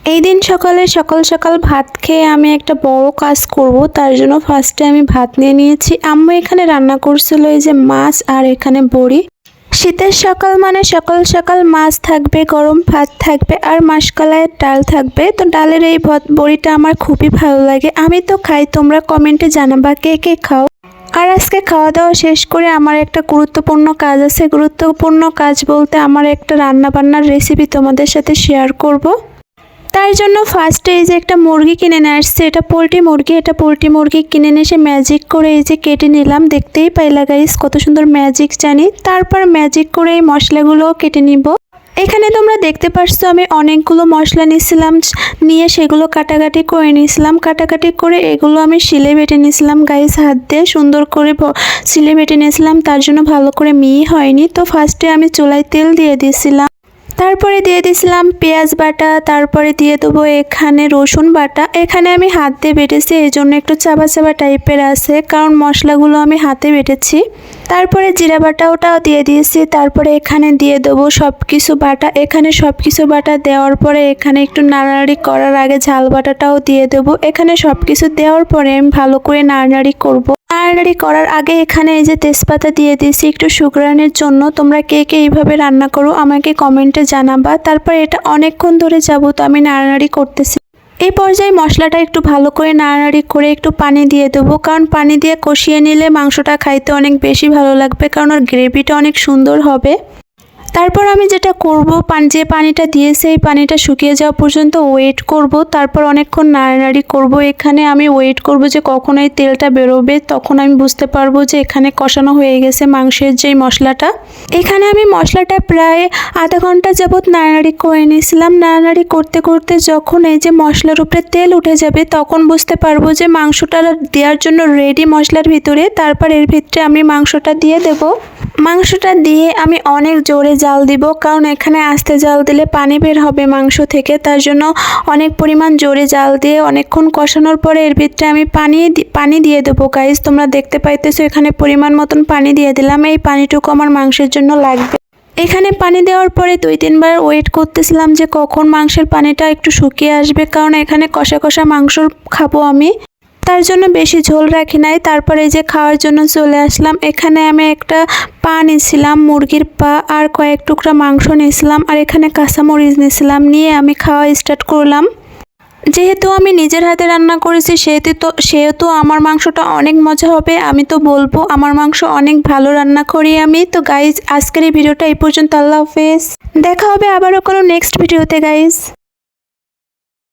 এই দিন সকালে সকাল সকাল ভাত খেয়ে আমি একটা বড় কাজ করব, তার জন্য ফার্স্টে আমি ভাত নিয়ে নিয়েছি। আম্মু এখানে রান্না করছিল এই যে মাছ আর এখানে বড়ি। শীতের সকাল মানে সকাল সকাল মাছ থাকবে, গরম ভাত থাকবে আর মাসকলাইয়ের ডাল থাকবে। তো ডালের এই বড়িটা আমার খুবই ভালো লাগে, আমি তো খাই। তোমরা কমেন্টে জানাবা কে কে খাও। আর আজকে খাওয়া দাওয়া শেষ করে আমার একটা গুরুত্বপূর্ণ কাজ আছে। গুরুত্বপূর্ণ কাজ বলতে আমার একটা রান্না বান্নার রেসিপি তোমাদের সাথে শেয়ার করব। তার জন্য ফার্স্টে এই যে একটা মুরগি কিনে নিয়ে আসছে, এটা পোলট্রি মুরগি। এটা পোলট্রি মুরগি কিনে নিয়ে এসে ম্যাজিক করে এই যে কেটে নিলাম। দেখতেই পাইলা গাইস কত সুন্দর ম্যাজিক জানি। তারপর ম্যাজিক করে এই মশলাগুলোও কেটে নিব। এখানে তোমরা দেখতে পাচ্ছো আমি অনেকগুলো মশলা নিয়েছিলাম, নিয়ে সেগুলো কাটাকাটি করে নিয়েছিলাম। কাটাকাটি করে এগুলো আমি শিলে বেটে নিয়েছিলাম গাইস, হাত দিয়ে সুন্দর করে শিলে বেটে নিয়েছিলাম, তার জন্য ভালো করে মিহি হয়নি। তো ফার্স্টে আমি চুলায় তেল দিয়ে দিয়েছিলাম, তারপরে দিয়ে দিয়েছিলাম পেঁয়াজ বাটা, তারপরে দিয়ে দেবো এখানে রসুন বাটা। এখানে আমি হাত দিয়ে বেটেছি, এই জন্য একটু চাবা চাবা টাইপের আছে, কারণ মশলাগুলো আমি হাতে বেটেছি। তারপরে জিরা বাটা ওটাও দিয়ে দিয়েছি। তারপরে এখানে দিয়ে দেবো সব কিছু বাটা। এখানে সব কিছু বাটা দেওয়ার পরে এখানে একটু নাড়ানাড়ি করার আগে ঝাল বাটাটাও দিয়ে দেবো। এখানে সব কিছু দেওয়ার পরে আমি ভালো করে নাড়ানাড়ি করব। নাড়ানাড়ি করার আগে এখানে এই যে তেজপাতা দিয়ে দিয়েছি একটু সুগ্রানের জন্য। তোমরা কে কে এইভাবে রান্না করো আমাকে কমেন্টে জানাবা। তারপর এটা অনেকক্ষণ ধরে যাবো তো আমি নাড়ানাড়ি করতেছি। এই পর্যায়ে মশলাটা একটু ভালো করে নাড়ানাড়ি করে একটু পানি দিয়ে দেবো, কারণ পানি দিয়ে কষিয়ে নিলে মাংসটা খাইতে অনেক বেশি ভালো লাগবে, কারণ ওর গ্রেভিটা অনেক সুন্দর হবে। তারপর আমি যেটা করব, যে পানিটা দিয়েছে এই পানিটা শুকিয়ে যাওয়া পর্যন্ত ওয়েট করব। তারপর অনেকক্ষণ নাড়ানাড়ি করব। এখানে আমি ওয়েট করব যে কখন এই তেলটা বেরোবে, তখন আমি বুঝতে পারবো যে এখানে কষানো হয়ে গেছে মাংসের যেই মশলাটা। এখানে আমি মশলাটা প্রায় আধা ঘন্টা যাবৎ নাড়ানাড়ি করে নিয়েছিলাম। নাড়ানাড়ি করতে করতে যখন এই যে মশলার উপরে তেল উঠে যাবে তখন বুঝতে পারবো যে মাংসটা দেওয়ার জন্য রেডি মশলার ভিতরে। তারপর এর ভিতরে আমি মাংসটা দিয়ে দেব। মাংসটা দিয়ে আমি অনেক জোরে জাল দিব, কারণ এখানে আস্তে জাল দিলে পানি বের হবে মাংস থেকে, তার জন্য অনেক পরিমাণ জোরে জাল দিয়ে অনেকক্ষণ কষানোর পরে এর ভিতরে আমি পানি দিয়ে দেবো গাইস। তোমরা দেখতে পাইতেছো এখানে পরিমাণ মতন পানি দিয়ে দিলাম। এই পানিটুকু আমার মাংসের জন্য লাগবে। এখানে পানি দেওয়ার পরে 2-3 বার ওয়েট করতেছিলাম যে কখন মাংসের পানিটা একটু শুকিয়ে আসবে, কারণ এখানে কষা কষা মাংস খাবো আমি, তার জন্য বেশি ঝোল রাখি নাই। তারপরে এই যে খাওয়ার জন্য চলে আসলাম। এখানে আমি একটা পা নিয়েছিলাম, মুরগির পা, আর কয়েক টুকরা মাংস নিয়েছিলাম, আর এখানে কাঁচামরিচ নিয়েছিলাম। নিয়ে আমি খাওয়া স্টার্ট করলাম। যেহেতু আমি নিজের হাতে রান্না করেছি সেহেতু আমার মাংসটা অনেক মজা হবে। আমি তো বলবো আমার মাংস অনেক ভালো রান্না করি আমি। তো গাইজ আজকের এই ভিডিওটা এই পর্যন্ত। আল্লাহ হাফেজ, দেখা হবে আবারও কোনো নেক্সট ভিডিওতে গাইজ।